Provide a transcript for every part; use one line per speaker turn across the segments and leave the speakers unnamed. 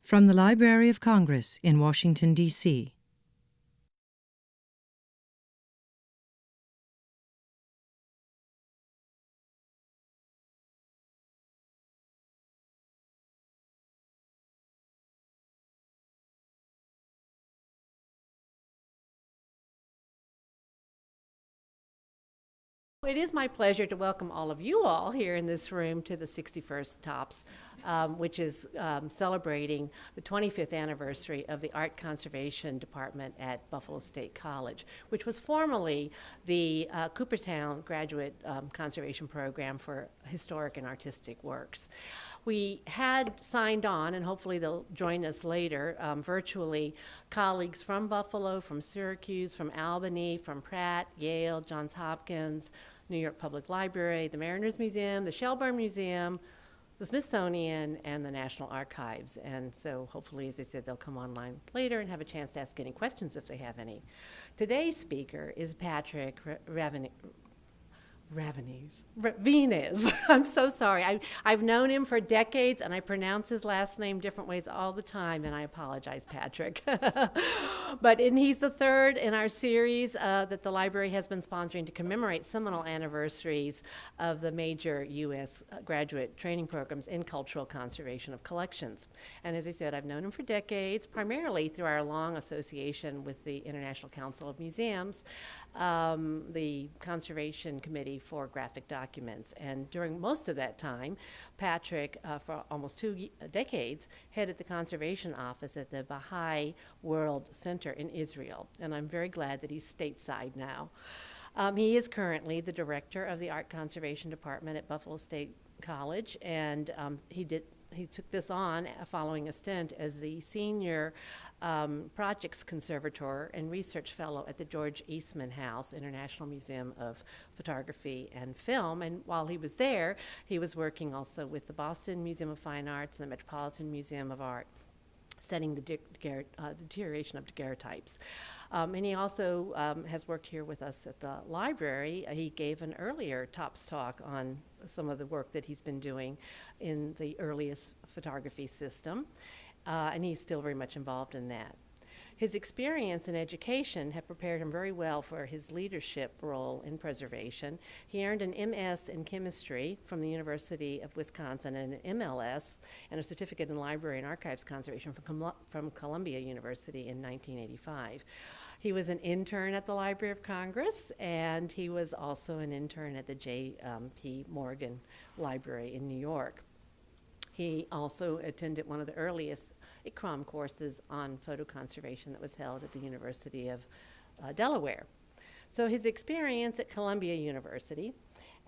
From the Library of Congress in Washington, D.C.
It is my pleasure to welcome all of you all here in this room to the 61st Tops, which is celebrating the 25th anniversary of the Art Conservation Department at Buffalo State College, which was formerly the Cooperstown Graduate Conservation Program for Historic and Artistic Works. We had signed on, and hopefully they'll join us later, virtually, colleagues from Buffalo, from Syracuse, from Albany, from Pratt, Yale, Johns Hopkins, New York Public Library, the Mariners Museum, the Shelburne Museum, the Smithsonian, and the National Archives. And so hopefully, as I said, they'll come online later and have a chance to ask any questions if they have any. Today's speaker is Patrick Venez. I'm so sorry. I've known him for decades, and I pronounce his last name different ways all the time, and I apologize, Patrick. And he's the third in our series that the library has been sponsoring to commemorate seminal anniversaries of the major U.S. graduate training programs in cultural conservation of collections. And as I said, I've known him for decades, primarily through our long association with the International Council of Museums, the Conservation Committee for Graphic Documents. And during most of that time, Patrick, for almost 2 decades, headed the conservation office at the Baha'i World Center in Israel. And I'm very glad that he's stateside now. He is currently the director of the Art Conservation Department at Buffalo State College, and he took this on following a stint as the senior projects conservator and research fellow at the George Eastman House International Museum of Photography and Film. And while he was there, he was working also with the Boston Museum of Fine Arts and the Metropolitan Museum of Art, studying the deterioration of daguerreotypes. And he also has worked here with us at the library. He gave an earlier TOPS talk on some of the work that he's been doing in the earliest photography system, and he's still very much involved in that. His experience and education have prepared him very well for his leadership role in preservation. He earned an MS in chemistry from the University of Wisconsin and an MLS and a certificate in library and archives conservation from Columbia University in 1985. He was an intern at the Library of Congress, and he was also an intern at the J.P. Morgan Library in New York. He also attended one of the earliest ICROM courses on photo conservation that was held at the University of Delaware. So his experience at Columbia University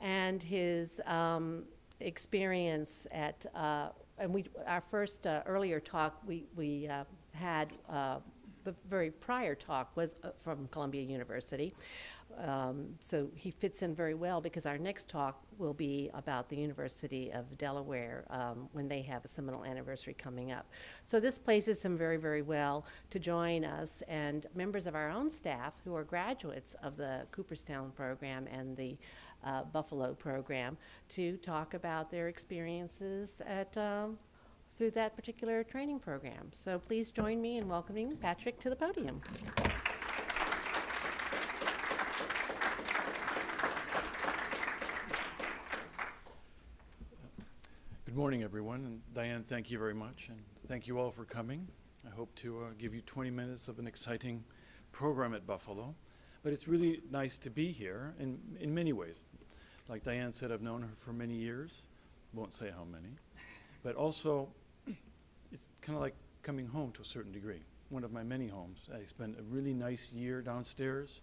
and his experience at, our first earlier talk, we had the very prior talk was from Columbia University. So he fits in very well because our next talk will be about the University of Delaware when they have a seminal anniversary coming up. So this places him very, very well to join us and members of our own staff who are graduates of the Cooperstown program and the Buffalo program to talk about their experiences at through that particular training program. So please join me in welcoming Patrick to the podium.
Good morning, everyone, and Diane, thank you very much, and thank you all for coming. I hope to give you 20 minutes of an exciting program at Buffalo, but it's really nice to be here in many ways. Like Diane said, I've known her for many years, won't say how many, but also it's kind of like coming home to a certain degree, one of my many homes. I spent a really nice year downstairs.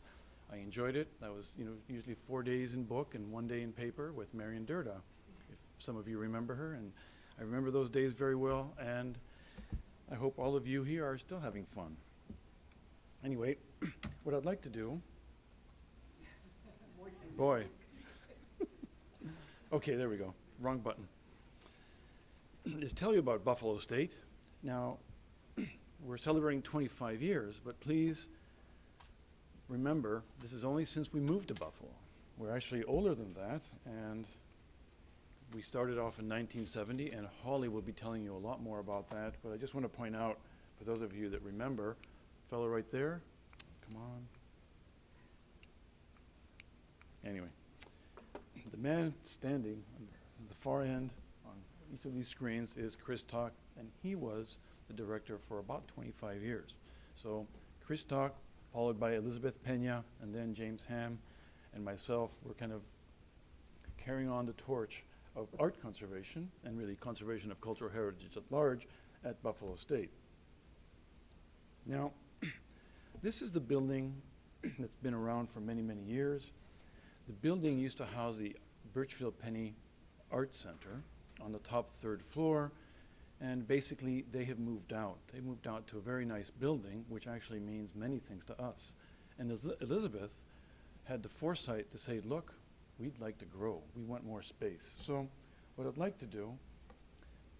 I enjoyed it. That was, usually 4 days in book and 1 day in paper with Marion Durda. Some of you remember her, and I remember those days very well, and I hope all of you here are still having fun. Anyway, what I'd like to do, boy, okay, there we go, wrong button, is tell you about Buffalo State. Now, we're celebrating 25 years, but please remember, this is only since we moved to Buffalo. We're actually older than that, and We started off in 1970, and Holly will be telling you a lot more about that, but I just want to point out, for those of you that remember, fellow right there, come on. Anyway, the man standing on the far end on each of these screens is Chris Talk, and he was the director for about 25 years. So Chris Talk, followed by Elizabeth Pena, and then James Ham, and myself were kind of carrying on the torch of art conservation and really conservation of cultural heritage at large at Buffalo State. Now, this is the building that's been around for many, many years. The building used to house the Birchfield Penny Art Center on the top third floor, and basically they have moved out. They moved out to a very nice building, which actually means many things to us. And Elizabeth had the foresight to say, look, we'd like to grow. We want more space. So what I'd like to do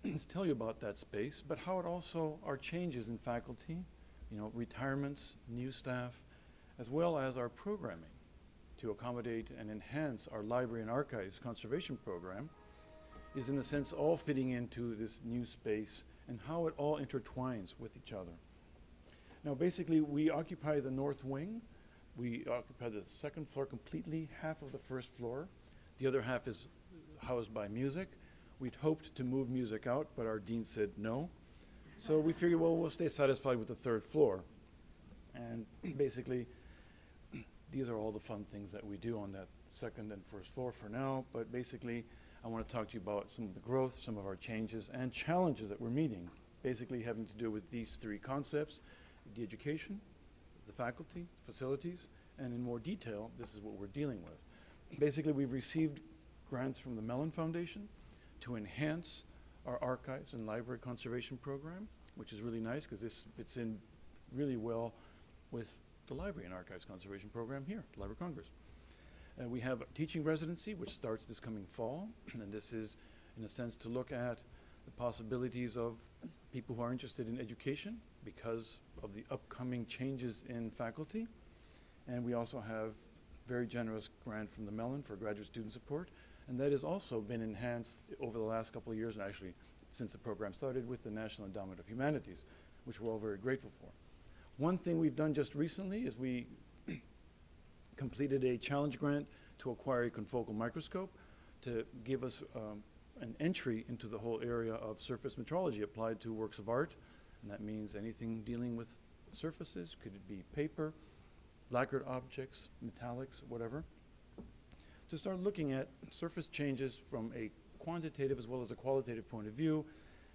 is tell you about that space, but how it also are changes in faculty, you know, retirements, new staff, as well as our programming to accommodate and enhance our library and archives conservation program is in a sense all fitting into this new space and how it all intertwines with each other. Now basically we occupy the north wing. We occupy the second floor completely, half of the first floor. The other half is housed by music. We'd hoped to move music out, but our dean said no. So we figured, well, we'll stay satisfied with the third floor. And basically, these are all the fun things that we do on that second and first floor for now. But basically, I want to talk to you about some of the growth, some of our changes, and challenges that we're meeting, basically having to do with these three concepts: the education, the faculty, facilities, and in more detail, this is what we're dealing with. Basically, we've received grants from the Mellon Foundation to enhance our archives and library conservation program, which is really nice because this fits in really well with the library and archives conservation program here at Library of Congress. We have a teaching residency, which starts this coming fall, and this is, in a sense, to look at the possibilities of people who are interested in education because of the upcoming changes in faculty. And we also have very generous grant from the Mellon for graduate student support, and that has also been enhanced over the last couple of years, and actually since the program started, with the National Endowment of Humanities, which we're all very grateful for. One thing we've done just recently is we completed a challenge grant to acquire a confocal microscope to give us an entry into the whole area of surface metrology applied to works of art. And that means anything dealing with surfaces, could it be paper, lacquered objects, metallics, whatever, to start looking at surface changes from a quantitative as well as a qualitative point of view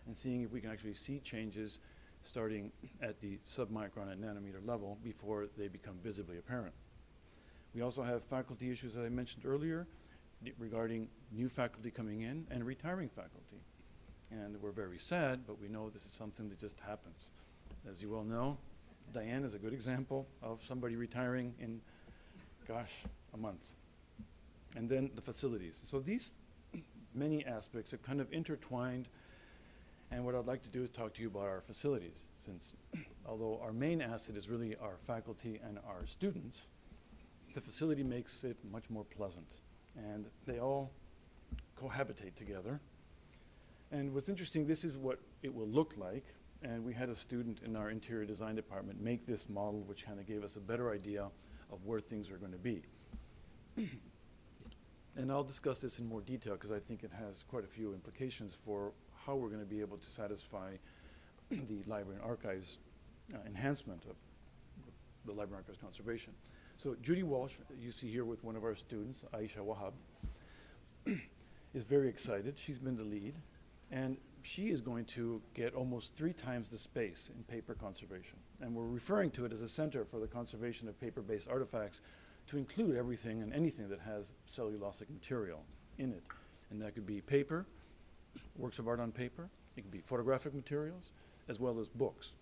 and seeing if we can actually see changes starting at the submicron and nanometer level before they become visibly apparent. We also have faculty issues that I mentioned earlier regarding new faculty coming in and retiring faculty. And we're very sad, but we know this is something that just happens. As you well know, Diane is a good example of somebody retiring in, gosh, a month. And then the facilities. So these many aspects are kind of intertwined, and what I'd like to do is talk to you about our facilities, since although our main asset is really our faculty and our students, the facility makes it much more pleasant, and they all cohabitate together. And what's interesting, this is what it will look like, and we had a student in our interior design department make this model, which kind of gave us a better idea of where things are going to be. And I'll discuss this in more detail because I think it has quite a few implications for how we're going to be able to satisfy the library and archives enhancement of the library and archives conservation. So Judy Walsh, you see here with one of our students, Aisha Wahab, is very excited. She's been the lead, and she is going to get almost 3 times the space in paper conservation. And we're referring to it as a center for the conservation of paper-based artifacts to include everything and anything that has cellulosic material in it. And that could be paper, works of art on paper, it could be photographic materials, as well as books.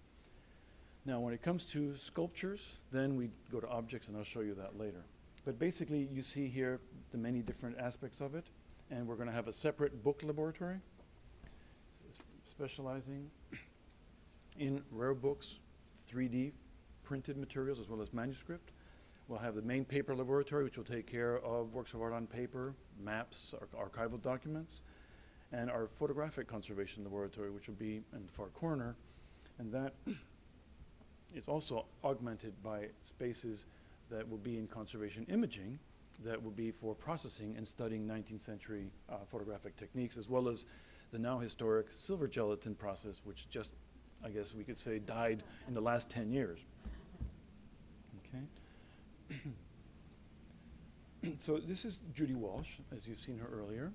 Now, when it comes to sculptures, then we go to objects, and I'll show you that later. But basically, you see here the many different aspects of it, and we're going to have a separate book laboratory specializing in rare books, 3D printed materials, as well as manuscript. We'll have the main paper laboratory, which will take care of works of art on paper, maps, archival documents. and our photographic conservation laboratory, which will be in the far corner. And that is also augmented by spaces that will be in conservation imaging that will be for processing and studying 19th century photographic techniques, as well as the now historic silver gelatin process, which just, I guess we could say, died in the last 10 years. Okay. So this is Judy Walsh, as you've seen her earlier,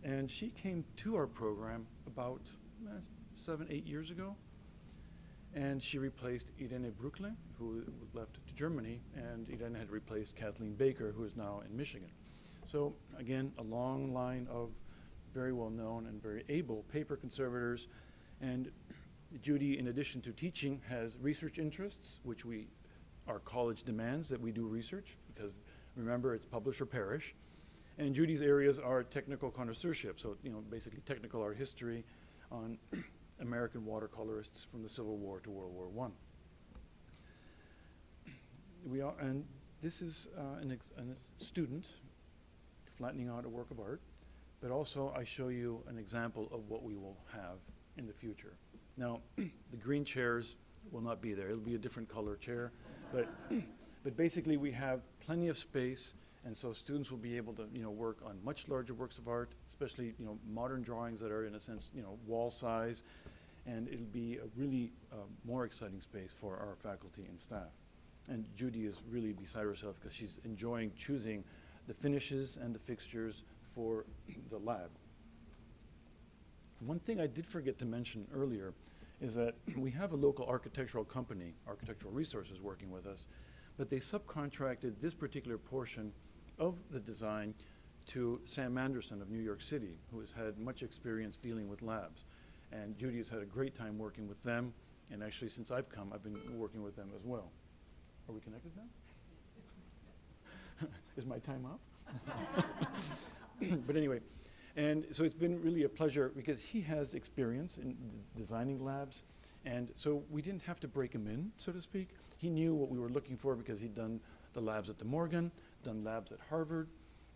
and she came to our program about 7, 8 years ago, and she replaced Irene Brückle, who left to Germany, and Irene had replaced Kathleen Baker, who is now in Michigan. So again, a long line of very well-known and very able paper conservators, and Judy, in addition to teaching, has research interests, which our college demands that we do research, because remember, it's publish or perish. And Judy's areas are technical connoisseurship, so basically technical art history on American watercolorists from the Civil War to World War I. And this is a student flattening out a work of art, but also I show you an example of what we will have in the future. Now, the green chairs will not be there. It'll be a different color chair, but basically we have plenty of space, and so students will be able to work on much larger works of art, especially modern drawings that are in a sense wall size, and it'll be a really more exciting space for our faculty and staff. And Judy is really beside herself because she's enjoying choosing the finishes and the fixtures for the lab. One thing I did forget to mention earlier is that we have a local architectural company, Architectural Resources, working with us, but they subcontracted this particular portion of the design to Sam Anderson of New York City, who has had much experience dealing with labs. And Judy has had a great time working with them, and actually since I've come, I've been working with them as well. Are we connected now? Is my time up? But anyway, and so it's been really a pleasure because he has experience in designing labs, and so we didn't have to break him in, so to speak. He knew what we were looking for because he'd done the labs at the Morgan, done labs at Harvard,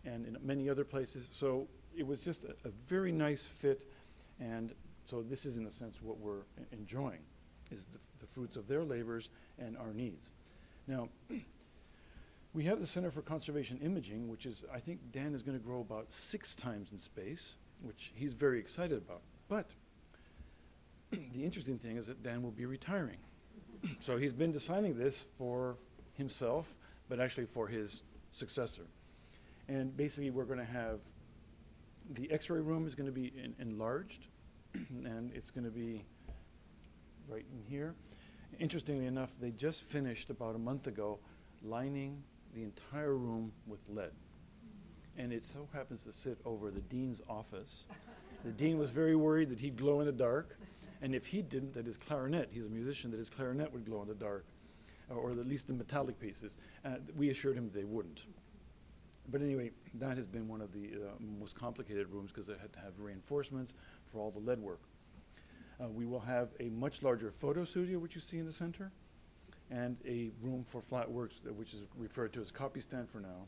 and in many other places. So it was just a very nice fit, and so this is in a sense what we're enjoying, is the fruits of their labors and our needs. Now, we have the Center for Conservation Imaging, which is, I think Dan is going to grow about 6 times in space, which he's very excited about. But the interesting thing is that Dan will be retiring. So he's been designing this for himself, but actually for his successor. And basically we're going to have, the X-ray room is going to be enlarged, and it's going to be right in here. Interestingly enough, they just finished about a month ago lining the entire room with lead. And it so happens to sit over the dean's office. The dean was very worried that he'd glow in the dark, and if he didn't, that his clarinet, he's a musician, that his clarinet would glow in the dark, or at least the metallic pieces. We assured him they wouldn't. But anyway, that has been one of the most complicated rooms because it had to have reinforcements for all the lead work. We will have a much larger photo studio, which you see in the center, and a room for flat works, which is referred to as copy stand for now.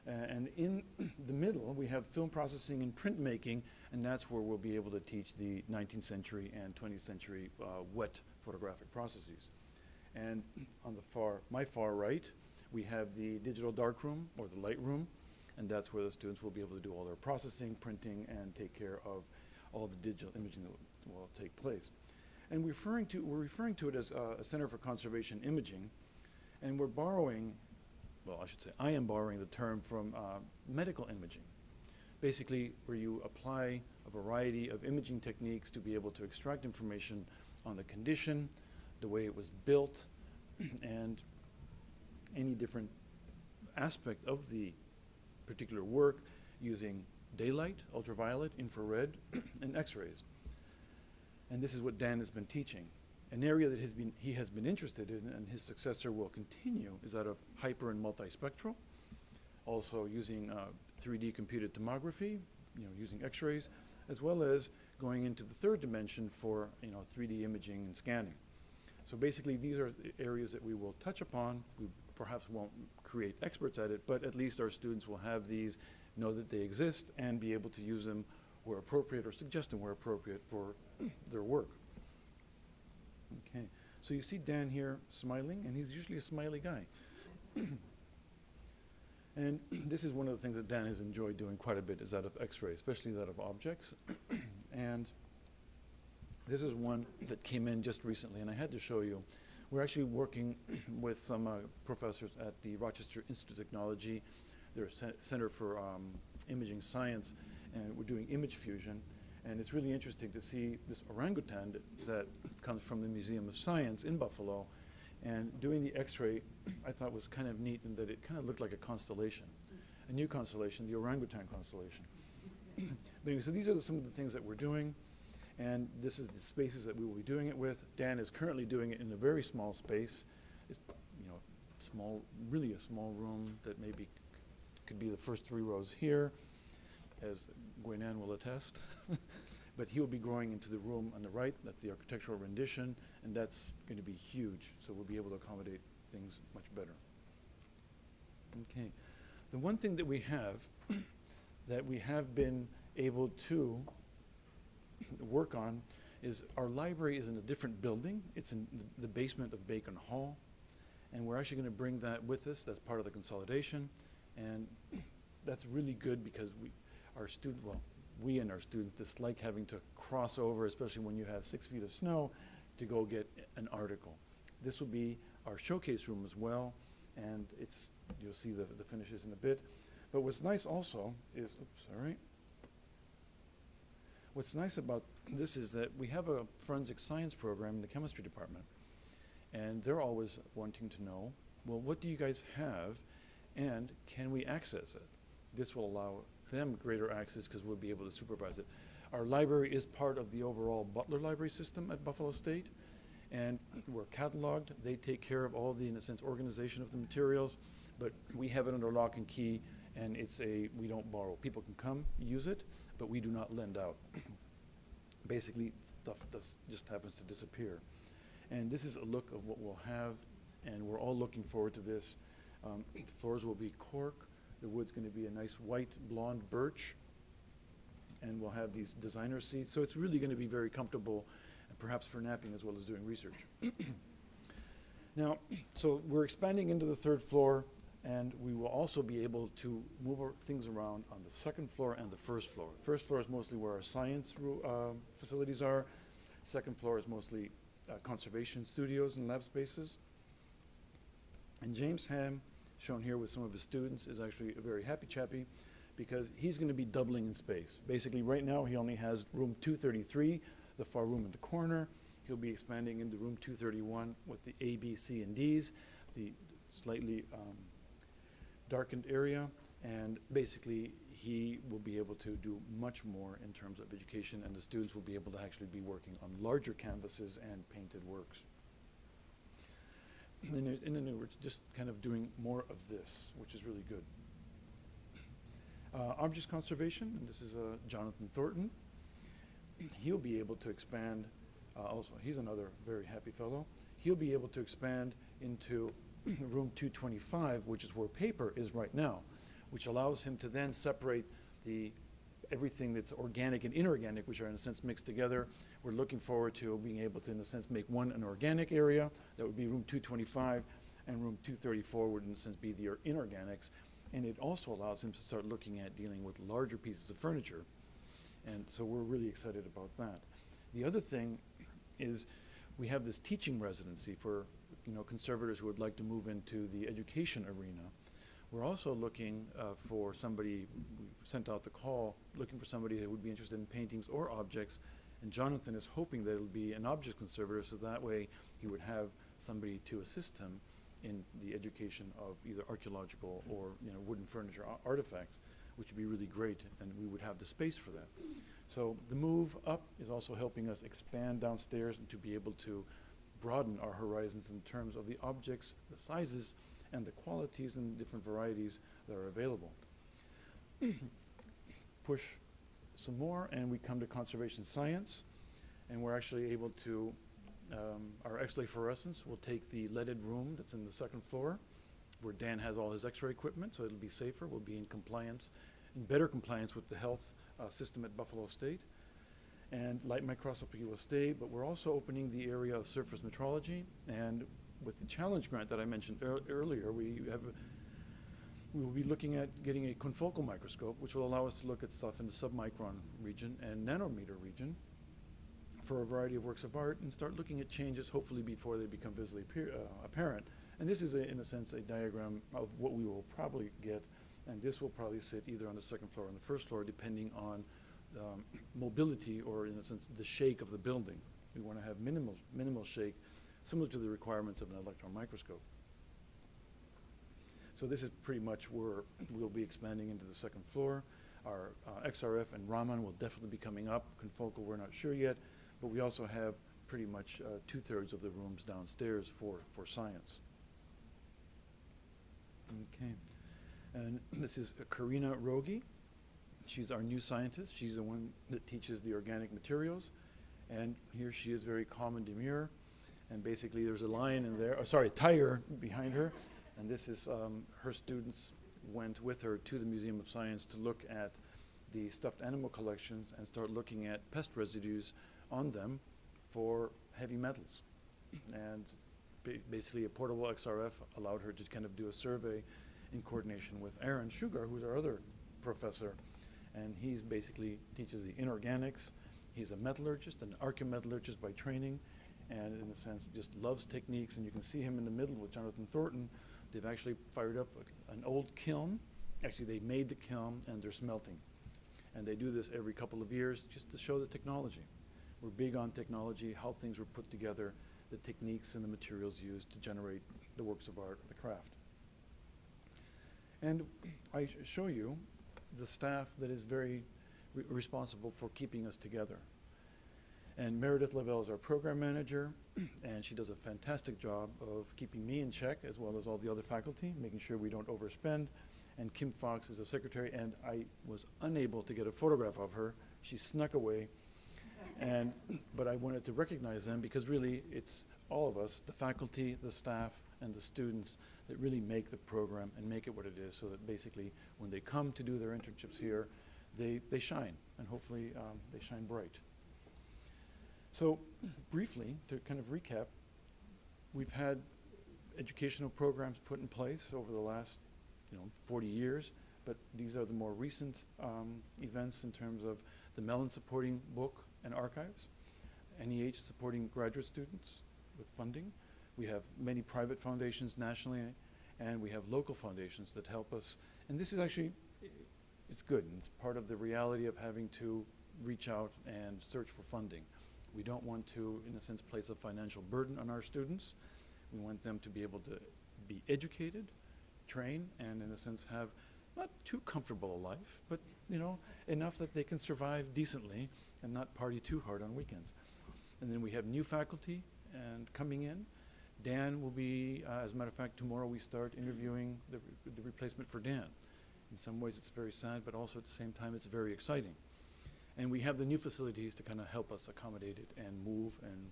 And in the middle, we have film processing and printmaking, and that's where we'll be able to teach the 19th century and 20th century wet photographic processes. And on my far right, we have the digital darkroom, or the light room, and that's where the students will be able to do all their processing, printing, and take care of all the digital imaging that will take place. And we're referring to it as a Center for Conservation Imaging, and we're borrowing, well, I should say, I am borrowing the term from medical imaging, basically where you apply a variety of imaging techniques to be able to extract information on the condition, the way it was built, and any different aspect of the particular work using daylight, ultraviolet, infrared, and X-rays. And this is what Dan has been teaching. An area that he has been interested in, and his successor will continue, is that of hyper and multispectral, also using 3D computed tomography, using X-rays, as well as going into the third dimension for 3D imaging and scanning. So basically, these are the areas that we will touch upon. We perhaps won't create experts at it, but at least our students will have these, know that they exist, and be able to use them where appropriate or suggesting where appropriate for their work. Okay, so you see Dan here smiling, and he's usually a smiley guy. And this is one of the things that Dan has enjoyed doing quite a bit, is that of X-ray, especially that of objects. And this is one that came in just recently, and I had to show you. We're actually working with some professors at the Rochester Institute of Technology, their Center for Imaging Science, and we're doing image fusion. And it's really interesting to see this orangutan that comes from the Museum of Science in Buffalo. And doing the X-ray, I thought was kind of neat in that it kind of looked like a constellation, a new constellation, the orangutan constellation. But anyway, so these are some of the things that we're doing, and this is the spaces that we will be doing it with. Dan is currently doing it in a very small space. It's, small, really a small room that maybe could be the first 3 rows here, as Gwenan will attest. But he will be growing into the room on the right. That's the architectural rendition, and that's going to be huge. So we'll be able to accommodate things much better. Okay. The one thing that we have been able to work on is our library is in a different building. It's in the basement of Bacon Hall, and we're actually going to bring that with us. That's part of the consolidation, and that's really good because we and our students dislike having to cross over, especially when you have 6 feet of snow, to go get an article. This will be our showcase room as well, and you'll see the finishes in a bit. But what's nice also is, what's nice about this is that we have a forensic science program in the chemistry department, and they're always wanting to know, well, what do you guys have, and can we access it? This will allow them greater access because we'll be able to supervise it. Our library is part of the overall Butler Library system at Buffalo State, and we're cataloged. They take care of all the, in a sense, organization of the materials, but we have it under lock and key, and we don't borrow. People can come, use it, but we do not lend out. Basically, stuff just happens to disappear. And this is a look of what we'll have, and we're all looking forward to this. The floors will be cork. The wood's going to be a nice white blonde birch, and we'll have these designer seats. So it's really going to be very comfortable, and perhaps for napping as well as doing research. Now, so we're expanding into the 3rd floor, and we will also be able to move things around on the 2nd floor and the 1st floor. 1st floor is mostly where our science facilities are. 2nd floor is mostly conservation studios and lab spaces. And James Ham, shown here with some of his students, is actually a very happy chappy because he's going to be doubling in space. Basically, right now he only has room 233, the far room in the corner. He'll be expanding into room 231 with the A, B, C, and Ds, the slightly darkened area, and basically he will be able to do much more in terms of education, and the students will be able to actually be working on larger canvases and painted works. And then we're just kind of doing more of this, which is really good. Objects conservation, and this is Jonathan Thornton. He'll be able to expand, also, he's another very happy fellow. He'll be able to expand into room 225, which is where paper is right now, which allows him to then separate everything that's organic and inorganic, which are in a sense mixed together. We're looking forward to being able to, in a sense, make one an organic area. That would be room 225, and room 234 would, in a sense, be the inorganics. And it also allows him to start looking at dealing with larger pieces of furniture. And so we're really excited about that. The other thing is we have this teaching residency for conservators who would like to move into the education arena. We're also looking for somebody, we sent out the call, looking for somebody that would be interested in paintings or objects, and Jonathan is hoping that it'll be an object conservator, so that way he would have somebody to assist him in the education of either archaeological or wooden furniture artifacts, which would be really great, and we would have the space for that. So the move up is also helping us expand downstairs and to be able to broaden our horizons in terms of the objects, the sizes, and the qualities and different varieties that are available. Push some more, and we come to conservation science, and we're actually able to, our X-ray fluorescence will take the leaded room that's in the 2nd floor, where Dan has all his X-ray equipment, so it'll be safer. We'll be in compliance, in better compliance with the health system at Buffalo State. And light microscopy will stay, but we're also opening the area of surface metrology. And with the challenge grant that I mentioned earlier, we will be looking at getting a confocal microscope, which will allow us to look at stuff in the submicron region and nanometer region for a variety of works of art and start looking at changes, hopefully before they become visually apparent. And this is, in a sense, a diagram of what we will probably get. And this will probably sit either on the second floor or on the first floor, depending on mobility or, in a sense, the shake of the building. We want to have minimal shake, similar to the requirements of an electron microscope. So this is pretty much where we'll be expanding into the second floor. Our XRF and Raman will definitely be coming up. Confocal, we're not sure yet, but we also have pretty much 2/3 of the rooms downstairs for science. Okay, and this is Karina Rogi. She's our new scientist. She's the one that teaches the organic materials. And here she is, very calm and demure. And basically there's a lion in there, tiger behind her. And this is, her students went with her to the Museum of Science to look at the stuffed animal collections and start looking at pest residues on them for heavy metals. And basically a portable XRF allowed her to kind of do a survey in coordination with Aaron Sugar, who's our other professor. And he's basically teaches the inorganics. He's a metallurgist, an archaeometallurgist by training, and in a sense just loves techniques. And you can see him in the middle with Jonathan Thornton. They've actually fired up an old kiln. Actually, they made the kiln and they're smelting. And they do this every couple of years just to show the technology. We're big on technology, how things were put together, the techniques and the materials used to generate the works of art, the craft. And I show you the staff that is very responsible for keeping us together. And Meredith Lavelle is our program manager, and she does a fantastic job of keeping me in check as well as all the other faculty, making sure we don't overspend. And Kim Fox is a secretary, and I was unable to get a photograph of her. She snuck away. But I wanted to recognize them because really it's all of us, the faculty, the staff, and the students that really make the program and make it what it is, so that basically when they come to do their internships here, they shine, and hopefully they shine bright. So briefly, to kind of recap, we've had educational programs put in place over the last 40 years, but these are the more recent events in terms of the Mellon supporting book and archives, NEH supporting graduate students with funding. We have many private foundations nationally, and we have local foundations that help us. And this is actually, it's good. And it's part of the reality of having to reach out and search for funding. We don't want to, in a sense, place a financial burden on our students. We want them to be able to be educated, train, and in a sense have not too comfortable a life, but enough that they can survive decently and not party too hard on weekends. And then we have new faculty and coming in. Dan will be, as a matter of fact, tomorrow we start interviewing the replacement for Dan. In some ways it's very sad, but also at the same time it's very exciting. And we have the new facilities to kind of help us accommodate it and move and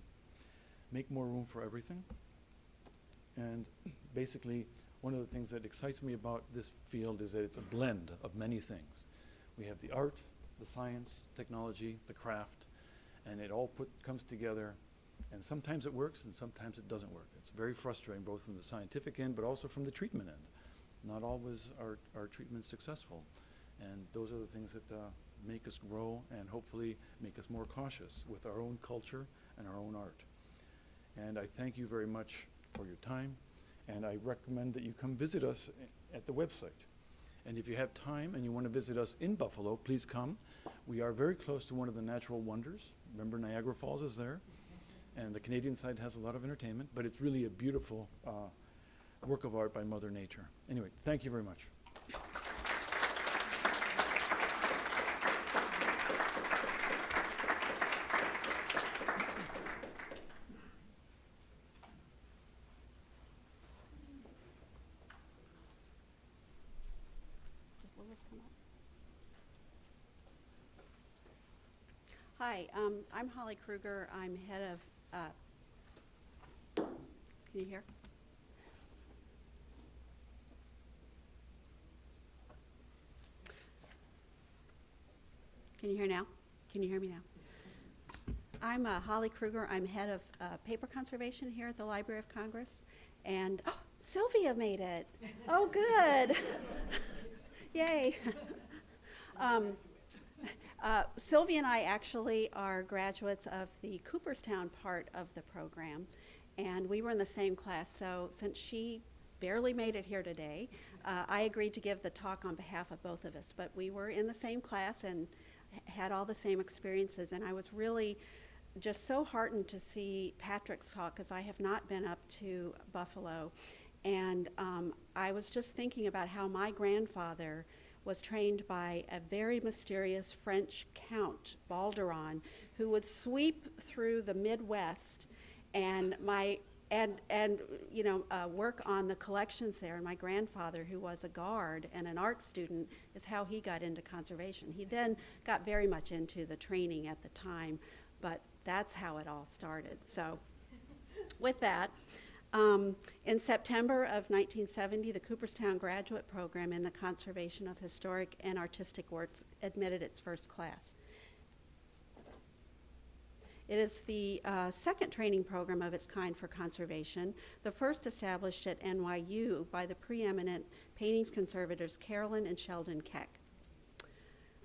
make more room for everything. And basically, one of the things that excites me about this field is that it's a blend of many things. We have the art, the science, technology, the craft, and it all comes together. And sometimes it works and sometimes it doesn't work. It's very frustrating, both from the scientific end but also from the treatment end. Not always are treatments successful. And those are the things that make us grow and hopefully make us more cautious with our own culture and our own art. And I thank you very much for your time, and I recommend that you come visit us at the website. And if you have time and you want to visit us in Buffalo, please come. We are very close to one of the natural wonders. Remember, Niagara Falls is there, and the Canadian side has a lot of entertainment, but it's really a beautiful work of art by Mother Nature. Anyway, thank you very much.
Hi, I'm Holly Kruger. I'm head of, can you hear? Can you hear now? Can you hear me now? I'm Holly Kruger. I'm head of paper conservation here at the Library of Congress. And Sylvia made it. Oh, good. Yay. Sylvia and I actually are graduates of the Cooperstown part of the program. And we were in the same class. So since she barely made it here today, I agreed to give the talk on behalf of both of us. But we were in the same class and had all the same experiences. And I was really just so heartened to see Patrick's talk, because I have not been up to Buffalo. And I was just thinking about how my grandfather was trained by a very mysterious French count, Balderon, who would sweep through the Midwest and work on the collections there. And my grandfather, who was a guard and an art student, is how he got into conservation. He then got very much into the training at the time, but that's how it all started. So with that, in September of 1970, the Cooperstown Graduate Program in the Conservation of Historic and Artistic Works admitted its first class. It is the second training program of its kind for conservation, the first established at NYU by the preeminent paintings conservators Caroline and Sheldon Keck.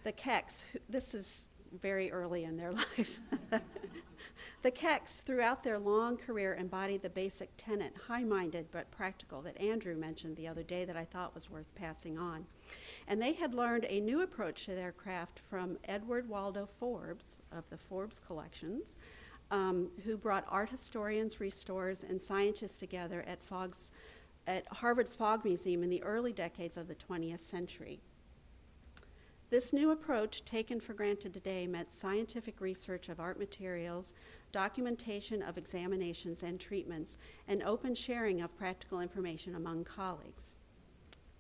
The Kecks, this is very early in their lives. The Kecks, throughout their long career, embodied the basic tenet, high-minded but practical, that Andrew mentioned the other day that I thought was worth passing on. And they had learned a new approach to their craft from Edward Waldo Forbes of the Forbes collections, who brought art historians, restorers, and scientists together at Harvard's Fogg Museum in the early decades of the 20th century. This new approach, taken for granted today, meant scientific research of art materials, documentation of examinations and treatments, and open sharing of practical information among colleagues.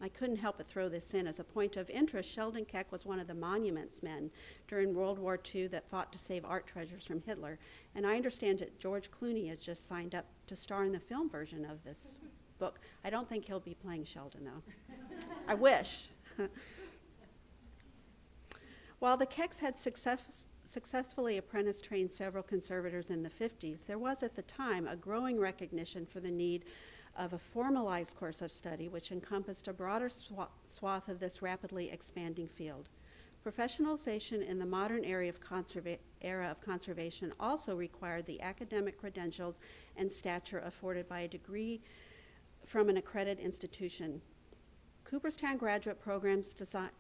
I couldn't help but throw this in as a point of interest. Sheldon Keck was one of the monuments men during World War II that fought to save art treasures from Hitler. And I understand that George Clooney has just signed up to star in the film version of this book. I don't think he'll be playing Sheldon, though. I wish. While the Kecks had successfully apprentice-trained several conservators in the 50s, there was at the time a growing recognition for the need of a formalized course of study which encompassed a broader swath of this rapidly expanding field. Professionalization in the modern era of conservation also required the academic credentials and stature afforded by a degree from an accredited institution. Cooperstown graduate programs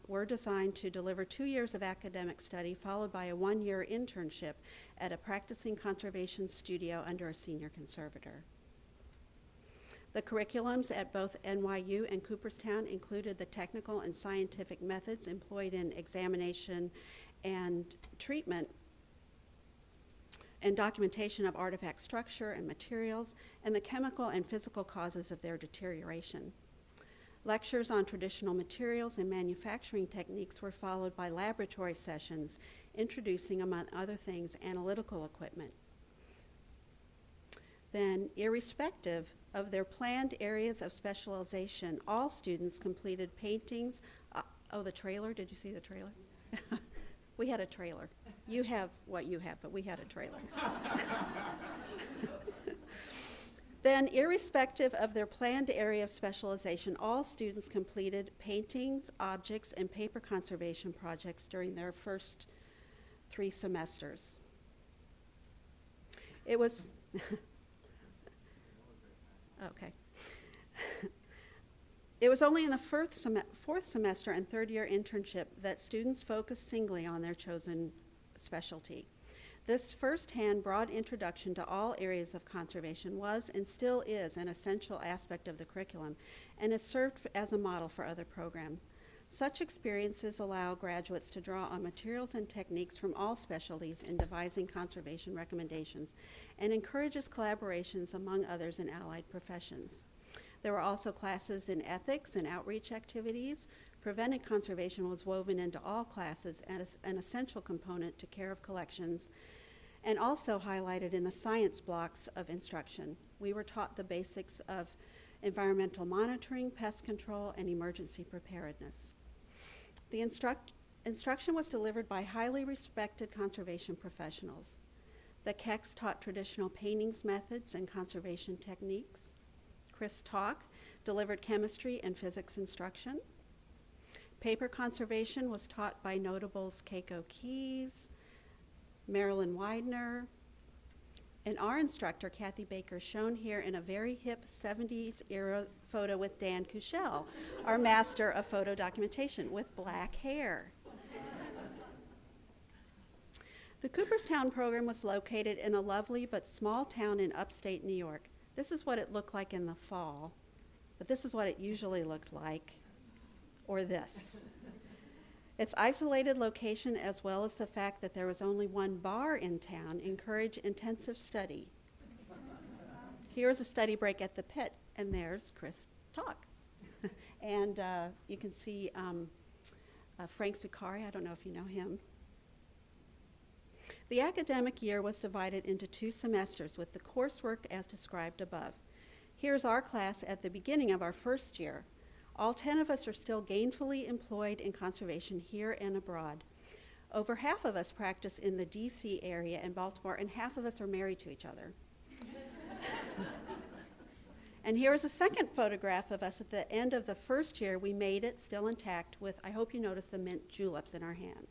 were designed to deliver 2 years of academic study, followed by a 1-year internship at a practicing conservation studio under a senior conservator. The curriculums at both NYU and Cooperstown included the technical and scientific methods employed in examination and treatment and documentation of artifact structure and materials, and the chemical and physical causes of their deterioration. Lectures on traditional materials and manufacturing techniques were followed by laboratory sessions, introducing, among other things, analytical equipment. Then, irrespective of their planned areas of specialization, all students completed paintings. The trailer, did you see the trailer? We had a trailer. You have what you have, but we had a trailer. Then, irrespective of their planned area of specialization, all students completed paintings, objects, and paper conservation projects during their first 3 semesters. It was, okay. It was only in the fourth semester and third-year internship that students focused singly on their chosen specialty. This first-hand, broad introduction to all areas of conservation was and still is an essential aspect of the curriculum and has served as a model for other programs. Such experiences allow graduates to draw on materials and techniques from all specialties in devising conservation recommendations and encourages collaborations among others in allied professions. There were also classes in ethics and outreach activities. Preventive conservation was woven into all classes as an essential component to care of collections, and also highlighted in the science blocks of instruction. We were taught the basics of environmental monitoring, pest control, and emergency preparedness. The Instruction was delivered by highly respected conservation professionals. The Kecks taught traditional paintings methods and conservation techniques. Chris Talk delivered chemistry and physics instruction. Paper conservation was taught by notables Keiko Keys, Marilyn Widener, and our instructor, Kathy Baker, shown here in a very hip 70s era photo with Dan Kushel, our master of photo documentation, with black hair. The Cooperstown program was located in a lovely but small town in upstate New York. This is what it looked like in the fall, but this is what it usually looked like, or this. Its isolated location, as well as the fact that there was only one bar in town, encouraged intensive study. Here's a study break at the pit, and there's Chris Talk. And you can see Frank Zuccari, I don't know if you know him. The academic year was divided into 2 semesters with the coursework as described above. Here's our class at the beginning of our first year. All 10 of us are still gainfully employed in conservation here and abroad. Over half of us practice in the DC area and Baltimore, and half of us are married to each other. And here is a second photograph of us at the end of the first year. We made it still intact with, I hope you notice, the mint juleps in our hand.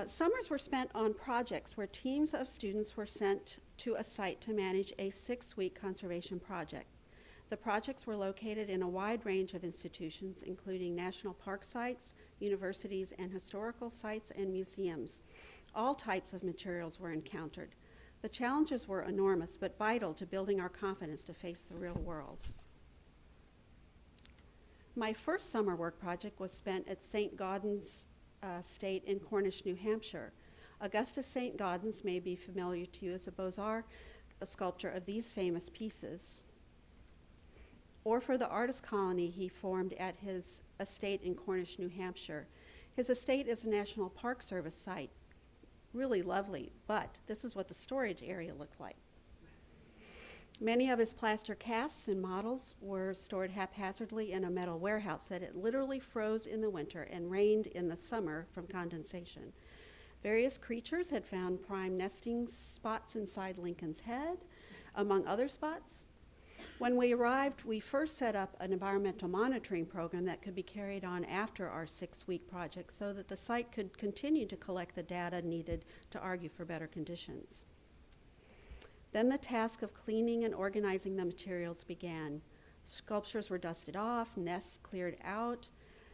Summers were spent on projects where teams of students were sent to a site to manage a 6-week conservation project. The projects were located in a wide range of institutions, including national park sites, universities, and historical sites and museums. All types of materials were encountered. The challenges were enormous, but vital to building our confidence to face the real world. My first summer work project was spent at St. Gaudens Estate in Cornish, New Hampshire. Augustus St. Gaudens may be familiar to you as a Beaux-Arts sculptor of these famous pieces, or for the artist colony he formed at his estate in Cornish, New Hampshire. His estate is a National Park Service site. Really lovely, but this is what the storage area looked like. Many of his plaster casts and models were stored haphazardly in a metal warehouse that it literally froze in the winter and rained in the summer from condensation. Various creatures had found prime nesting spots inside Lincoln's head, among other spots. When we arrived, we first set up an environmental monitoring program that could be carried on after our 6-week project so that the site could continue to collect the data needed to argue for better conditions. Then the task of cleaning and organizing the materials began. Sculptures were dusted off, nests cleared out,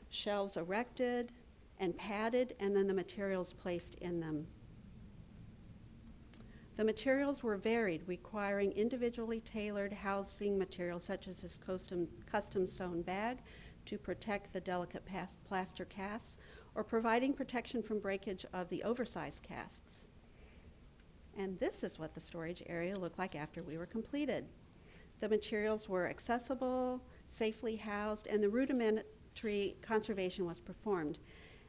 shelves erected and padded, and then the materials placed in them. The materials were varied, requiring individually tailored housing materials such as this custom sewn bag to protect the delicate plaster casts, or providing protection from breakage of the oversized casts. And this is what the storage area looked like after we were completed. The materials were accessible, safely housed, and the rudimentary conservation was performed.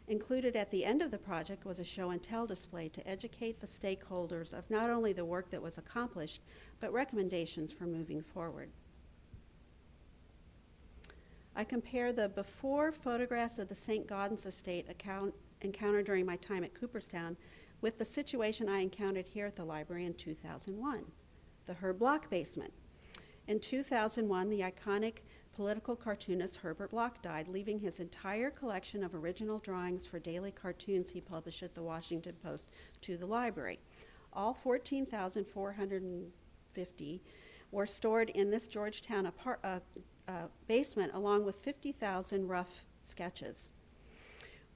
Included at the end of the project was a show and tell display to educate the stakeholders of not only the work that was accomplished, but recommendations for moving forward. I compare the before photographs of the St. Gaudens Estate encountered during my time at Cooperstown with the situation I encountered here at the library in 2001, the Herb Bloch basement. In 2001, the iconic political cartoonist Herbert Bloch died, leaving his entire collection of original drawings for daily cartoons he published at the Washington Post to the library. All 14,450 were stored in this Georgetown basement, along with 50,000 rough sketches.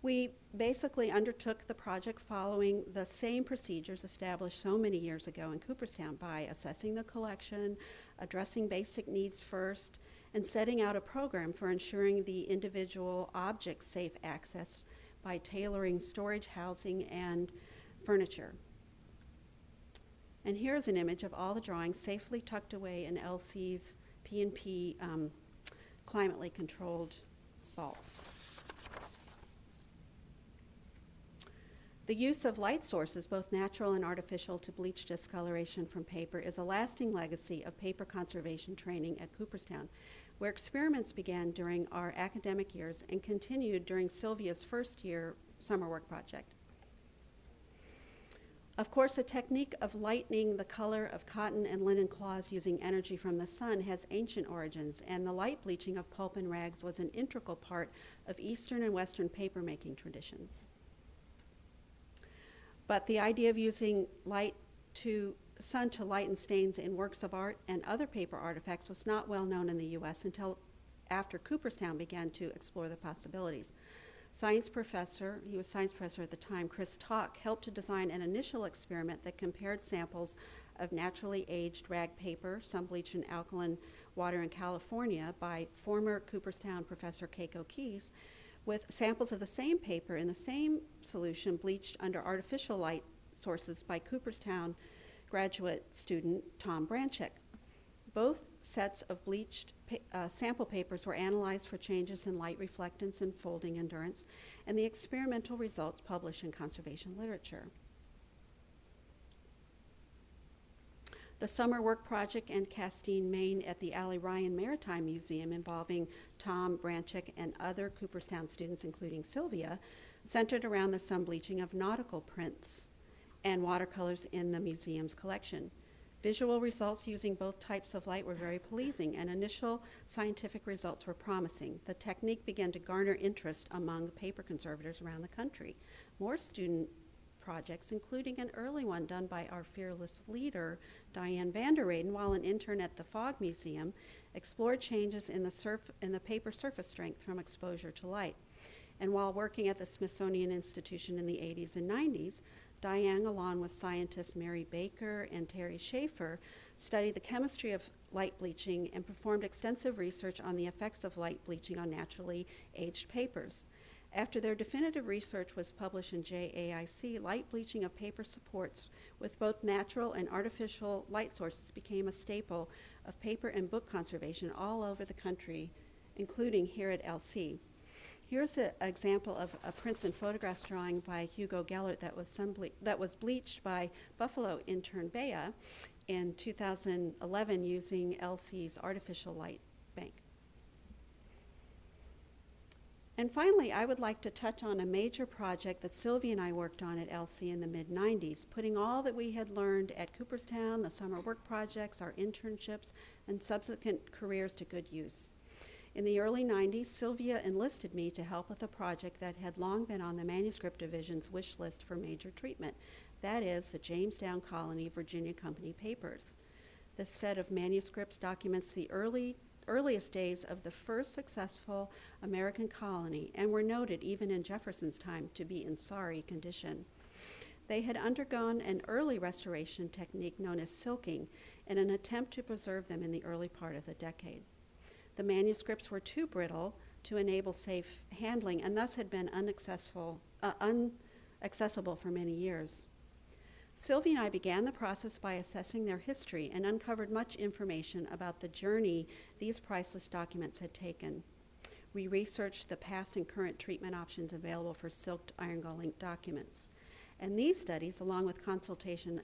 We basically undertook the project following the same procedures established so many years ago in Cooperstown by assessing the collection, addressing basic needs first, and setting out a program for ensuring the individual object's safe access by tailoring storage, housing, and furniture. And here's an image of all the drawings safely tucked away in LC's P&P climately controlled vaults. The use of light sources, both natural and artificial, to bleach discoloration from paper is a lasting legacy of paper conservation training at Cooperstown. where experiments began during our academic years and continued during Sylvia's first year summer work project. Of course, the technique of lightening the color of cotton and linen cloths using energy from the sun has ancient origins, and the light bleaching of pulp and rags was an integral part of Eastern and Western papermaking traditions. But the idea of using sun to lighten stains in works of art and other paper artifacts was not well known in the U.S. until after Cooperstown began to explore the possibilities. He was science professor at the time, Chris Talk, helped to design an initial experiment that compared samples of naturally aged rag paper, some bleached in alkaline water in California by former Cooperstown professor Keiko Keys, with samples of the same paper in the same solution bleached under artificial light sources by Cooperstown graduate student Tom Branchek. Both sets of bleached sample papers were analyzed for changes in light reflectance and folding endurance, and the experimental results published in conservation literature. The summer work project in Castine, Maine at the Alley Ryan Maritime Museum involving Tom Branchek and other Cooperstown students, including Sylvia, centered around the sun bleaching of nautical prints and watercolors in the museum's collection. Visual results using both types of light were very pleasing, and initial scientific results were promising. The technique began to garner interest among paper conservators around the country. More student projects, including an early one done by our fearless leader, Diane Vanderreyden, while an intern at the Fogg Museum, explored changes in the paper surface strength from exposure to light. And while working at the Smithsonian Institution in the 80s and 90s, Diane, along with scientists Mary Baker and Terry Schaefer, studied the chemistry of light bleaching and performed extensive research on the effects of light bleaching on naturally aged papers. After their definitive research was published in JAIC, light bleaching of paper supports with both natural and artificial light sources became a staple of paper and book conservation all over the country, including here at LC. Here's an example of a prints and photographs drawing by Hugo Gellert that was bleached by Buffalo intern Bea in 2011 using LC's artificial light bank. And finally, I would like to touch on a major project that Sylvia and I worked on at LC in the mid-90s, putting all that we had learned at Cooperstown, the summer work projects, our internships, and subsequent careers to good use. In the early 90s, Sylvia enlisted me to help with a project that had long been on the manuscript division's wish list for major treatment. That is, the Jamestown Colony Virginia Company papers. This set of manuscripts documents the earliest days of the first successful American colony and were noted, even in Jefferson's time, to be in sorry condition. They had undergone an early restoration technique known as silking in an attempt to preserve them in the early part of the decade. The manuscripts were too brittle to enable safe handling and thus had been inaccessible for many years. Sylvia and I began the process by assessing their history and uncovered much information about the journey these priceless documents had taken. We researched the past and current treatment options available for silked iron gall ink documents. And these studies, along with consultation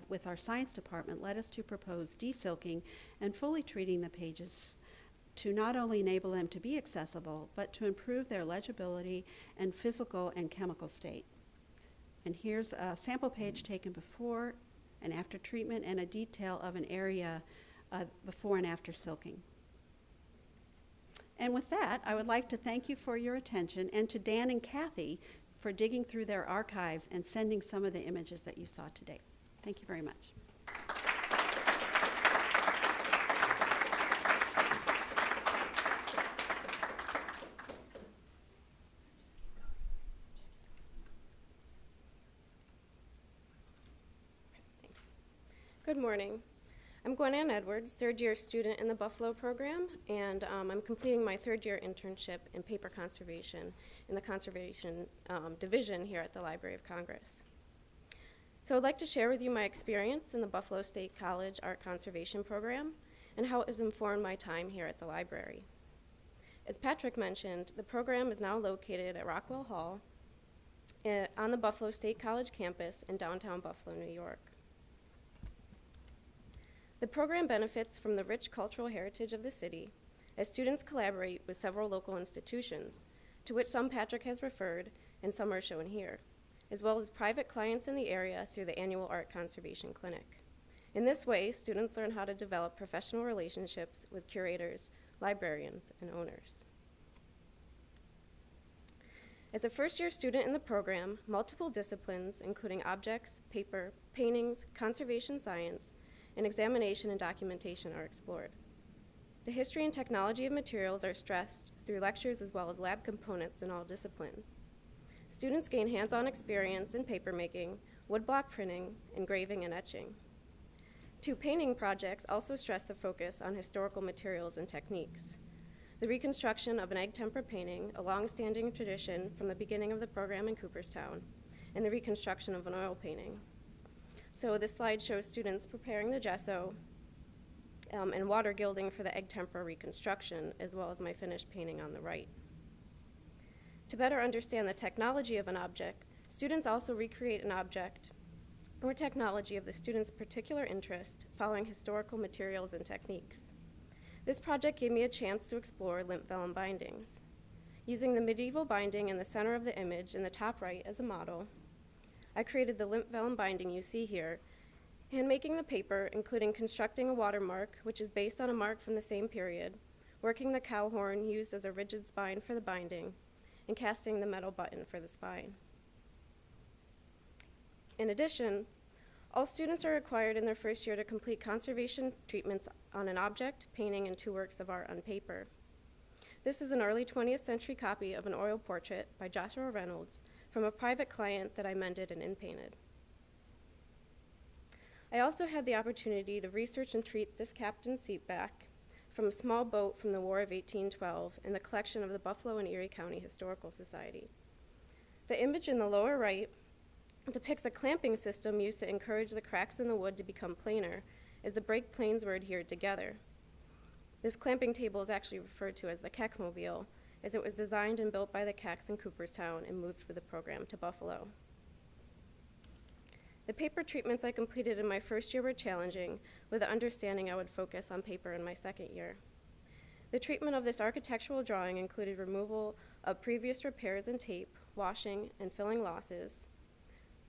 with our science department, led us to propose desilking and fully treating the pages to not only enable them to be accessible, but to improve their legibility and physical and chemical state. And here's a sample page taken before and after treatment and a detail of an area before and after silking. And with that, I would like to thank you for your attention, and to Dan and Kathy for digging through their archives and sending some of the images that you saw today. Thank you very much.
Good morning. I'm Gwen-Ann Edwards, third-year student in the Buffalo program, and I'm completing my third-year internship in paper conservation in the conservation division here at the Library of Congress. So I'd like to share with you my experience in the Buffalo State College Art Conservation Program and how it has informed my time here at the library. As Patrick mentioned, the program is now located at Rockwell Hall on the Buffalo State College campus in downtown Buffalo, New York. The program benefits from the rich cultural heritage of the city, as students collaborate with several local institutions, to which some Patrick has referred and some are shown here, as well as private clients in the area through the annual Art Conservation Clinic. In this way, students learn how to develop professional relationships with curators, librarians, and owners. As a first-year student in the program, multiple disciplines, including objects, paper, paintings, conservation science, and examination and documentation are explored. The history and technology of materials are stressed through lectures as well as lab components in all disciplines. Students gain hands-on experience in papermaking, woodblock printing, engraving, and etching. 2 painting projects also stress the focus on historical materials and techniques. The reconstruction of an egg tempera painting, a long-standing tradition from the beginning of the program in Cooperstown, and the reconstruction of an oil painting. So this slide shows students preparing the gesso and water gilding for the egg tempera reconstruction, as well as my finished painting on the right. To better understand the technology of an object, students also recreate an object or technology of the student's particular interest, following historical materials and techniques. This project gave me a chance to explore limp vellum bindings. Using the medieval binding in the center of the image in the top right as a model, I created the limp vellum binding you see here, handmaking the paper, including constructing a watermark, which is based on a mark from the same period, working the cow horn used as a rigid spine for the binding, and casting the metal button for the spine. In addition, all students are required in their first year to complete conservation treatments on an object, painting, and 2 works of art on paper. This is an early 20th century copy of an oil portrait by Joshua Reynolds from a private client that I mended and in-painted. I also had the opportunity to research and treat this captain's seat back from a small boat from the War of 1812 in the collection of the Buffalo and Erie County Historical Society. The image in the lower right depicts a clamping system used to encourage the cracks in the wood to become planer as the break planes were adhered together. This clamping table is actually referred to as the Keckmobile, as it was designed and built by the Kecks in Cooperstown and moved with the program to Buffalo. The paper treatments I completed in my first year were challenging, with the understanding I would focus on paper in my second year. The treatment of this architectural drawing included removal of previous repairs and tape, washing, and filling losses,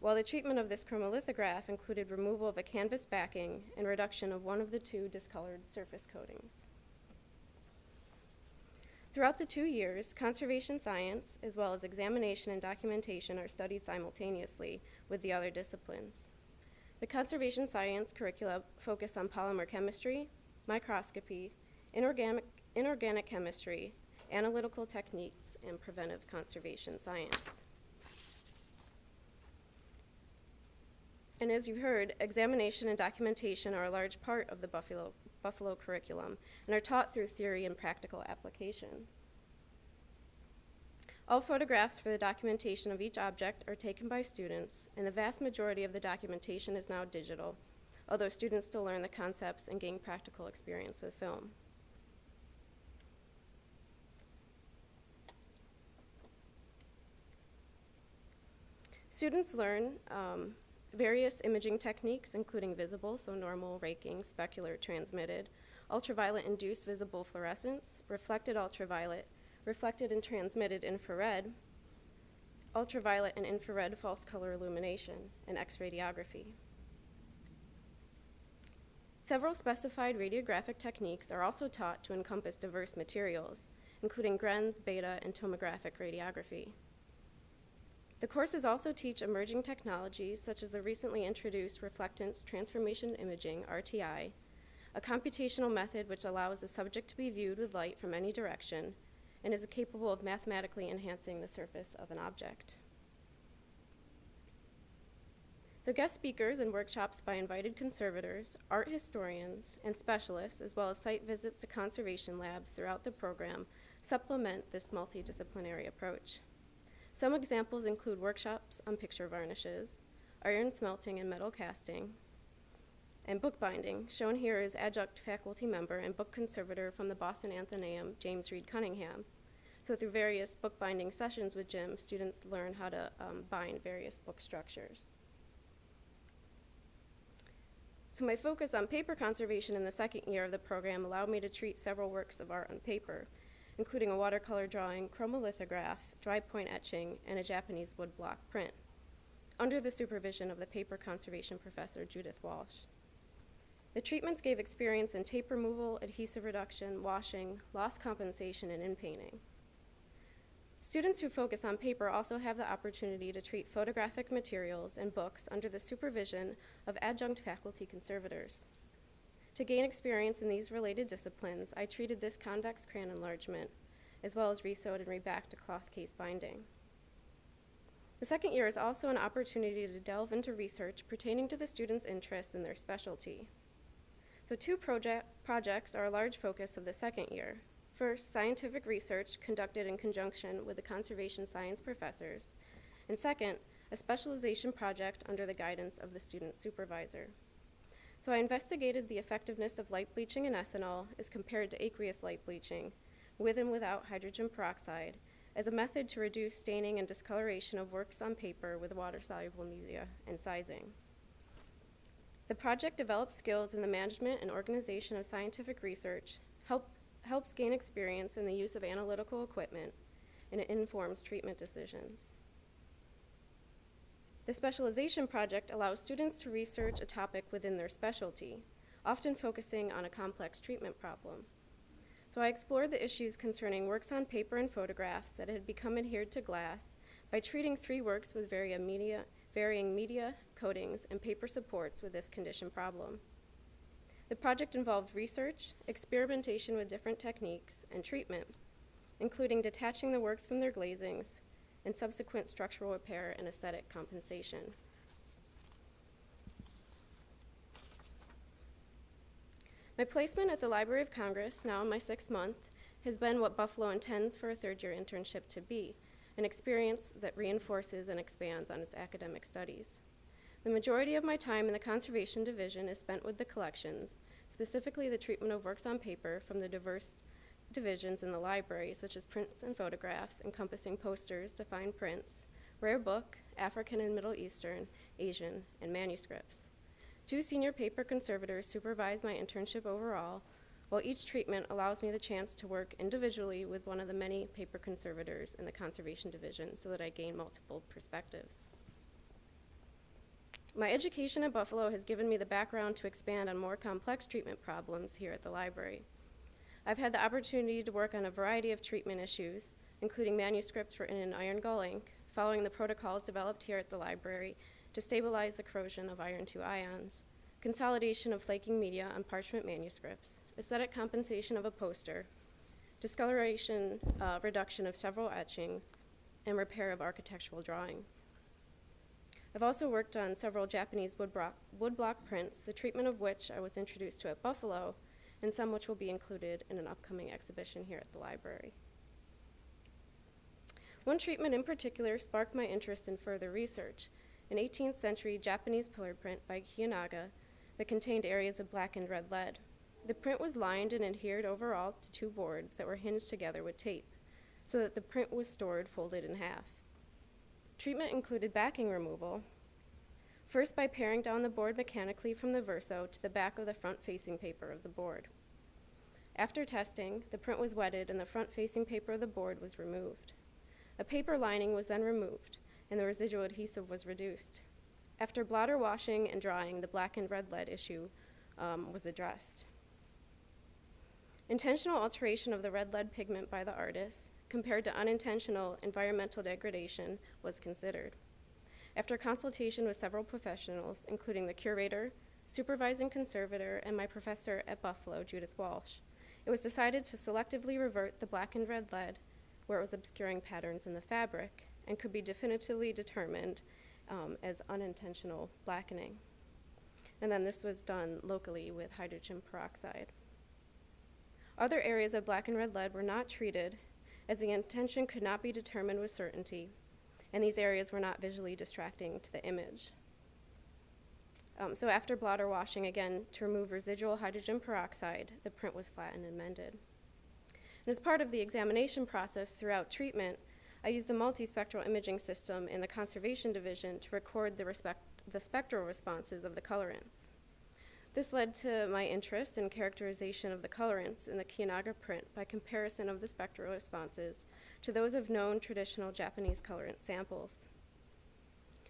while the treatment of this chromolithograph included removal of a canvas backing and reduction of one of the 2 discolored surface coatings. Throughout the 2 years, conservation science, as well as examination and documentation, are studied simultaneously with the other disciplines. The conservation science curricula focus on polymer chemistry, microscopy, inorganic chemistry, analytical techniques, and preventive conservation science. And as you heard, examination and documentation are a large part of the Buffalo curriculum and are taught through theory and practical application. All photographs for the documentation of each object are taken by students, and the vast majority of the documentation is now digital, although students still learn the concepts and gain practical experience with film. Students learn various imaging techniques, including visible, so normal, raking, specular, transmitted, ultraviolet-induced visible fluorescence, reflected ultraviolet, reflected and transmitted infrared, ultraviolet and infrared false color illumination, and X-radiography. Several specified radiographic techniques are also taught to encompass diverse materials, including Grenz, beta, and tomographic radiography. The courses also teach emerging technologies such as the recently introduced reflectance transformation imaging, RTI, a computational method which allows the subject to be viewed with light from any direction and is capable of mathematically enhancing the surface of an object. So guest speakers and workshops by invited conservators, art historians, and specialists, as well as site visits to conservation labs throughout the program, supplement this multidisciplinary approach. Some examples include workshops on picture varnishes, iron smelting and metal casting, and bookbinding. Shown here is adjunct faculty member and book conservator from the Boston Athenaeum, James Reed Cunningham. So through various bookbinding sessions with Jim, students learn how to bind various book structures. So my focus on paper conservation in the second year of the program allowed me to treat several works of art on paper, including a watercolor drawing, chromolithograph, dry point etching, and a Japanese woodblock print, under the supervision of the paper conservation professor, Judith Walsh. The treatments gave experience in tape removal, adhesive reduction, washing, loss compensation, and inpainting. Students who focus on paper also have the opportunity to treat photographic materials and books under the supervision of adjunct faculty conservators. To gain experience in these related disciplines, I treated this convex crayon enlargement, as well as resewed and rebacked a cloth case binding. The second year is also an opportunity to delve into research pertaining to the students' interests in their specialty. The two projects are a large focus of the second year. First, scientific research conducted in conjunction with the conservation science professors, and second, a specialization project under the guidance of the student supervisor. So I investigated the effectiveness of light bleaching and ethanol as compared to aqueous light bleaching, with and without hydrogen peroxide, as a method to reduce staining and discoloration of works on paper with water-soluble media and sizing. The project develops skills in the management and organization of scientific research, helps gain experience in the use of analytical equipment, and it informs treatment decisions. The specialization project allows students to research a topic within their specialty, often focusing on a complex treatment problem. So I explored the issues concerning works on paper and photographs that had become adhered to glass by treating 3 works with varying media, coatings, and paper supports with this condition problem. The project involved research, experimentation with different techniques, and treatment, including detaching the works from their glazings, and subsequent structural repair and aesthetic compensation. My placement at the Library of Congress, now in my 6th month, has been what Buffalo intends for a third-year internship to be, an experience that reinforces and expands on its academic studies. The majority of my time in the Conservation Division is spent with the collections, specifically the treatment of works on paper from the diverse divisions in the library, such as prints and photographs, encompassing posters, defined prints, rare book, African and Middle Eastern, Asian, and manuscripts. 2 senior paper conservators supervise my internship overall, while each treatment allows me the chance to work individually with one of the many paper conservators in the Conservation Division so that I gain multiple perspectives. My education at Buffalo has given me the background to expand on more complex treatment problems here at the library. I've had the opportunity to work on a variety of treatment issues, including manuscripts written in iron gall ink, following the protocols developed here at the library to stabilize the corrosion of iron 2 ions, consolidation of flaking media on parchment manuscripts, aesthetic compensation of a poster, discoloration reduction of several etchings, and repair of architectural drawings. I've also worked on several Japanese woodblock prints, the treatment of which I was introduced to at Buffalo, and some which will be included in an upcoming exhibition here at the library. One treatment in particular sparked my interest in further research, an 18th century Japanese pillar print by Kiyanaga that contained areas of black and red lead. The print was lined and adhered overall to 2 boards that were hinged together with tape, so that the print was stored folded in half. Treatment included backing removal, first by paring down the board mechanically from the verso to the back of the front-facing paper of the board. After testing, the print was wetted and the front-facing paper of the board was removed. A paper lining was then removed, and the residual adhesive was reduced. After blotter washing and drying, the black and red lead issue was addressed. Intentional alteration of the red lead pigment by the artist, compared to unintentional environmental degradation, was considered. After consultation with several professionals, including the curator, supervising conservator, and my professor at Buffalo, Judith Walsh, it was decided to selectively revert the black and red lead where it was obscuring patterns in the fabric and could be definitively determined as unintentional blackening. And then this was done locally with hydrogen peroxide. Other areas of black and red lead were not treated, as the intention could not be determined with certainty, and these areas were not visually distracting to the image. So after blotter washing again to remove residual hydrogen peroxide, the print was flattened and mended. And as part of the examination process throughout treatment, I used the multispectral imaging system in the Conservation Division to record the spectral responses of the colorants. This led to my interest in characterization of the colorants in the Kiyanaga print by comparison of the spectral responses to those of known traditional Japanese colorant samples.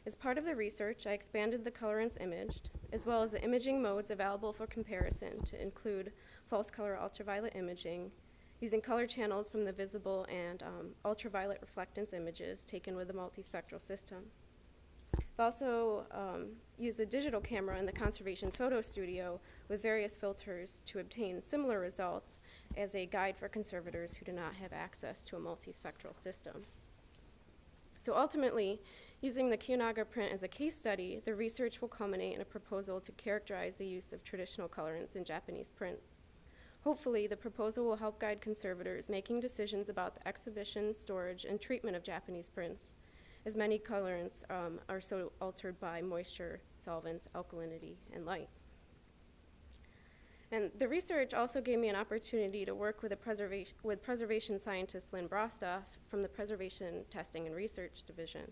As part of the research, I expanded the colorants imaged, as well as the imaging modes available for comparison to include false color ultraviolet imaging, using color channels from the visible and ultraviolet reflectance images taken with the multispectral system. I've also used a digital camera in the conservation photo studio with various filters to obtain similar results as a guide for conservators who do not have access to a multispectral system. So ultimately, using the Kiyanaga print as a case study, the research will culminate in a proposal to characterize the use of traditional colorants in Japanese prints. Hopefully, the proposal will help guide conservators making decisions about the exhibition, storage, and treatment of Japanese prints, as many colorants are so altered by moisture, solvents, alkalinity, and light. And the research also gave me an opportunity to work with preservation scientist Lynn Brostoff from the Preservation Testing and Research Division,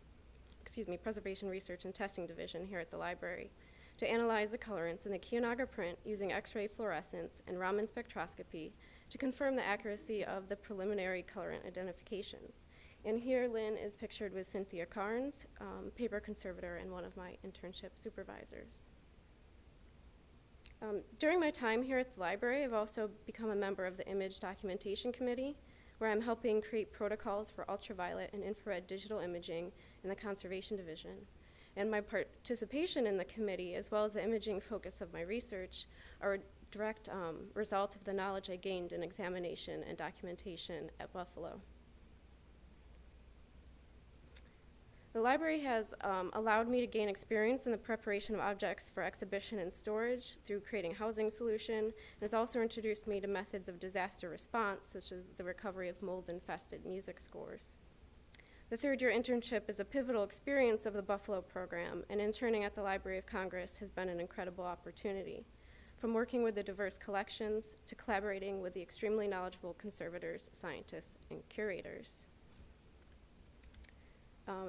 Preservation Research and Testing Division here at the library, to analyze the colorants in the Kiyanaga print using X-ray fluorescence and Raman spectroscopy to confirm the accuracy of the preliminary colorant identifications. And here Lynn is pictured with Cynthia Carnes, paper conservator and one of my internship supervisors. During my time here at the library, I've also become a member of the Image Documentation Committee, where I'm helping create protocols for ultraviolet and infrared digital imaging in the Conservation Division. And my participation in the committee, as well as the imaging focus of my research, are a direct result of the knowledge I gained in examination and documentation at Buffalo. The library has allowed me to gain experience in the preparation of objects for exhibition and storage through creating housing solution, and has also introduced me to methods of disaster response, such as the recovery of mold-infested music scores. The third-year internship is a pivotal experience of the Buffalo program, and interning at the Library of Congress has been an incredible opportunity. From working with the diverse collections to collaborating with the extremely knowledgeable conservators, scientists, and curators.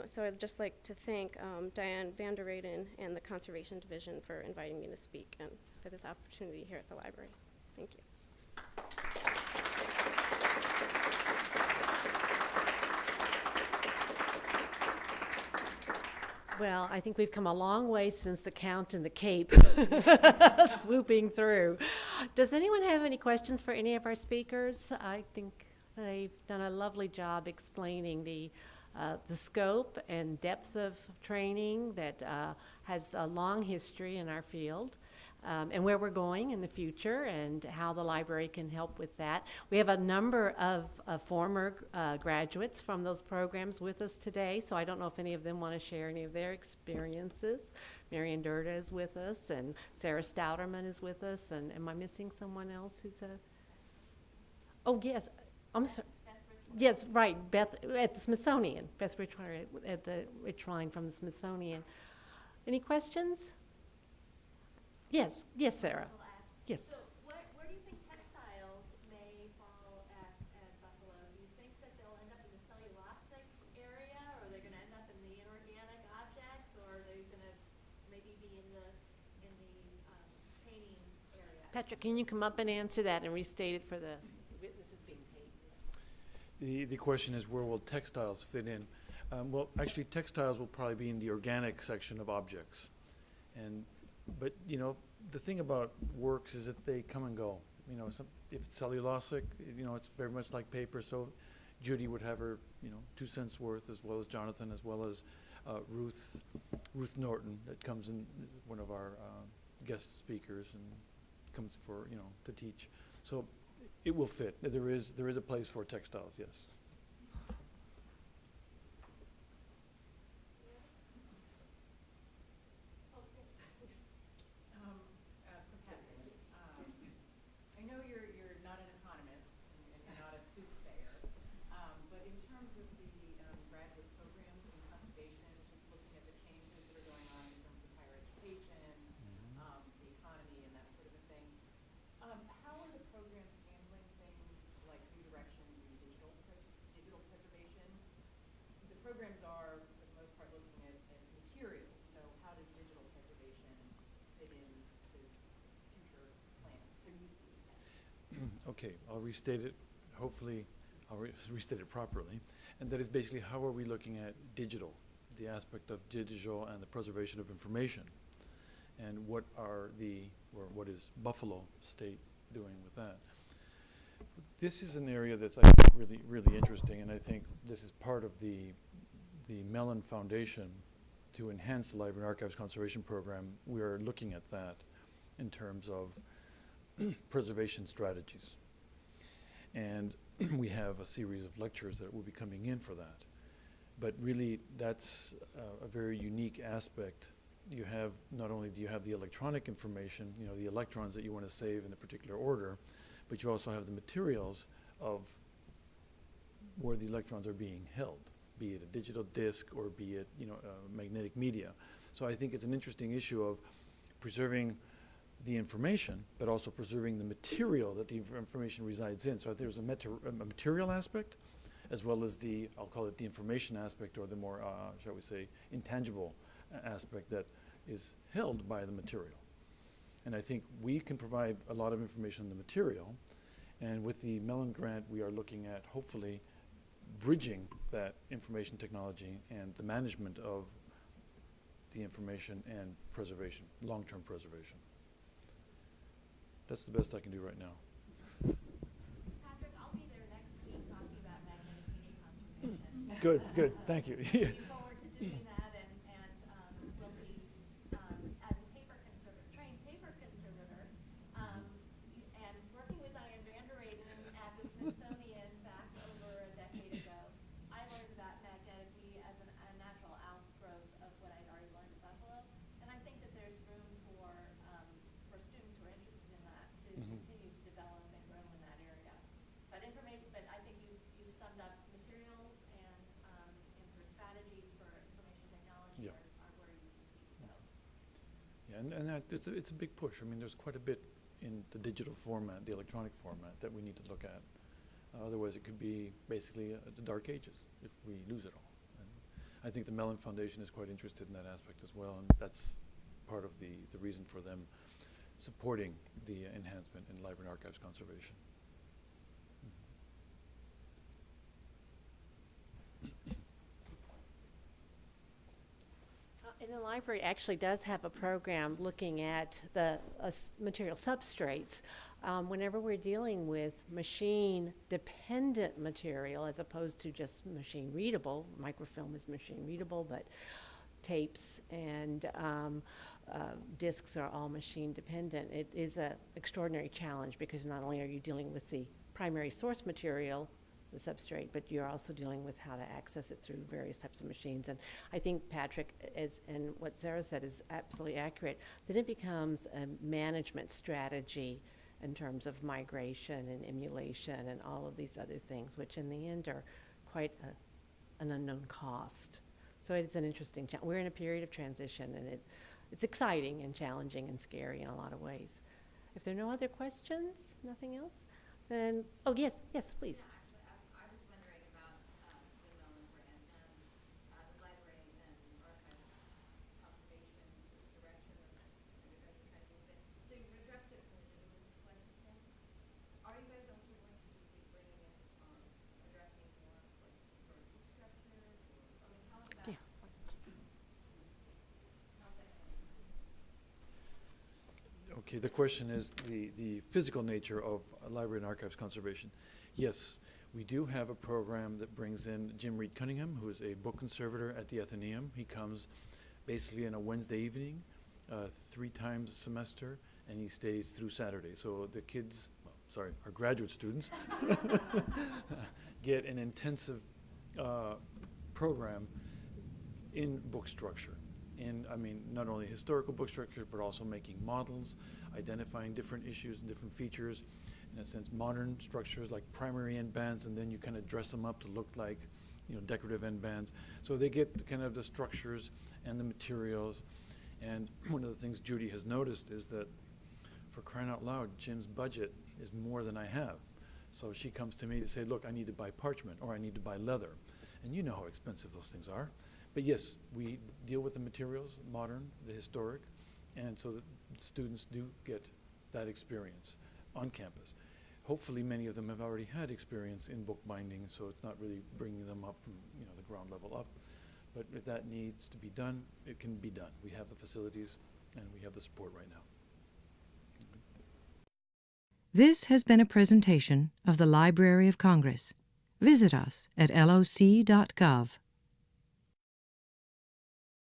So I'd just like to thank Diane van der Reyden and the Conservation Division for inviting me to speak and for this opportunity here at the library. Thank you.
Well, I think we've come a long way since the Count and the Cape swooping through. Does anyone have any questions for any of our speakers? I think they've done a lovely job explaining the scope and depth of training that has a long history in our field, and where we're going in the future and how the library can help with that. We have a number of former graduates from those programs with us today, so I don't know if any of them want to share any of their experiences. Marian Durda is with us, and Sarah Stouterman is with us, and am I missing someone else who's a... Oh, yes, I'm sorry. Yes, right, Beth at the Smithsonian, Beth Richline at the Richline from the Smithsonian. Any questions? Yes, Sarah. Yes.
So where do you think textiles may fall at Buffalo? Do you think that they'll end up in the cellulosic area, or are they going to end up in the inorganic objects, or are they going to maybe be in the paintings area?
Patrick, can you come up and answer that and restate it for the...
The question is, where will textiles fit in? Well, actually, textiles will probably be in the organic section of objects. But, you know, the thing about works is that they come and go. You know, if it's cellulosic, you know, it's very much like paper. So Judy would have her, 2 cents worth, as well as Jonathan, as well as Ruth Norton, that comes in, one of our guest speakers, and comes for, to teach. So it will fit. There is a place for textiles, yes.
I know you're not an economist and you're not a soothsayer, but in terms of the graduate programs in conservation, just looking at the changes that are going on in terms of higher education, the economy, and that sort of a thing, how are the programs handling things like redirections and digital preservation? The programs are, for the most part, looking at materials, so how does digital preservation fit into future
Okay, I'll restate it. Hopefully, I'll restate it properly. And that is basically how are we looking at digital, the aspect of digital and the preservation of information, and what is Buffalo State doing with that? This is an area that's, I think, really, really interesting, and I think this is part of the Mellon Foundation to enhance the Library and Archives Conservation Program. We are looking at that in terms of preservation strategies. And we have a series of lectures that will be coming in for that. But really, that's a very unique aspect. You have, not only do you have the electronic information, you know, the electrons that you want to save in a particular order, but you also have the materials of where the electrons are being held, be it a digital disk or be it, you know, magnetic media. So I think it's an interesting issue of preserving the information, but also preserving the material that the information resides in. So there's a material aspect, as well as the, I'll call it the information aspect, or the more, shall we say, intangible aspect that is held by the material. And I think we can provide a lot of information on the material, and with the Mellon grant, we are looking at hopefully bridging that information technology and the management of the information and preservation, long-term preservation. That's the best I can do right now.
Patrick, I'll be there next week talking about magnetic media conservation.
Good, good, thank you.
Looking forward to doing that, and will be, as a trained paper conservator, and working with Diane Vanderraden at the Smithsonian back over a decade ago, I learned about magnetic media as a natural outgrowth of what I'd already learned at Buffalo, and I think that there's room for students who are interested in that to continue to develop and grow in that area. But I think you've summed up materials and sort of strategies for information technology are where you need to go.
Yeah, and that, it's a big push. I mean, there's quite a bit in the digital format, the electronic format, that we need to look at. Otherwise, it could be basically the dark ages if we lose it all. And I think the Mellon Foundation is quite interested in that aspect as well, and that's part of the reason for them supporting the enhancement in library and archives conservation.
And the library actually does have a program looking at the material substrates. Whenever we're dealing with machine-dependent material as opposed to just machine-readable, microfilm is machine-readable, but tapes and discs are all machine-dependent. It is an extraordinary challenge because not only are you dealing with the primary source material, the substrate, but you're also dealing with how to access it through various types of machines. And I think, Patrick, and what Sarah said is absolutely accurate, that it becomes a management strategy in terms of migration and emulation and all of these other things, which in the end are quite an unknown cost. So it's an interesting challenge. We're in a period of transition, and it's exciting and challenging and scary in a lot of ways. If there are no other questions, nothing else, then, oh, yes, please.
I was wondering about the Mellon grant and the library and archives conservation direction that you guys are trying to move in. So you've addressed it from the digital perspective. Are you guys also going to be bringing in addressing more like historic group structures, or I mean, how is that?
Yeah.
How's that going?
Okay, the question is the physical nature of library and archives conservation. Yes, we do have a program that brings in Jim Reed Cunningham, who is a book conservator at the Athenaeum. He comes basically on a Wednesday evening, 3 times a semester, and he stays through Saturday. So the kids, our graduate students, get an intensive program in book structure. Not only historical book structure, but also making models, identifying different issues and different features. In a sense, modern structures like primary end bands, and then you kind of dress them up to look like, decorative end bands. So they get kind of the structures and the materials. And one of the things Judy has noticed is that, for crying out loud, Jim's budget is more than I have. So she comes to me to say, look, I need to buy parchment, or I need to buy leather. And you know how expensive those things are. But yes, we deal with the materials, modern, the historic, and so that students do get that experience on campus. hopefully many of them have already had experience in bookbinding, so it's not really bringing them up from the ground level up. But if that needs to be done, it can be done. We have the facilities and we have the support right now.
This has been a presentation of the Library of Congress. Visit us at loc.gov.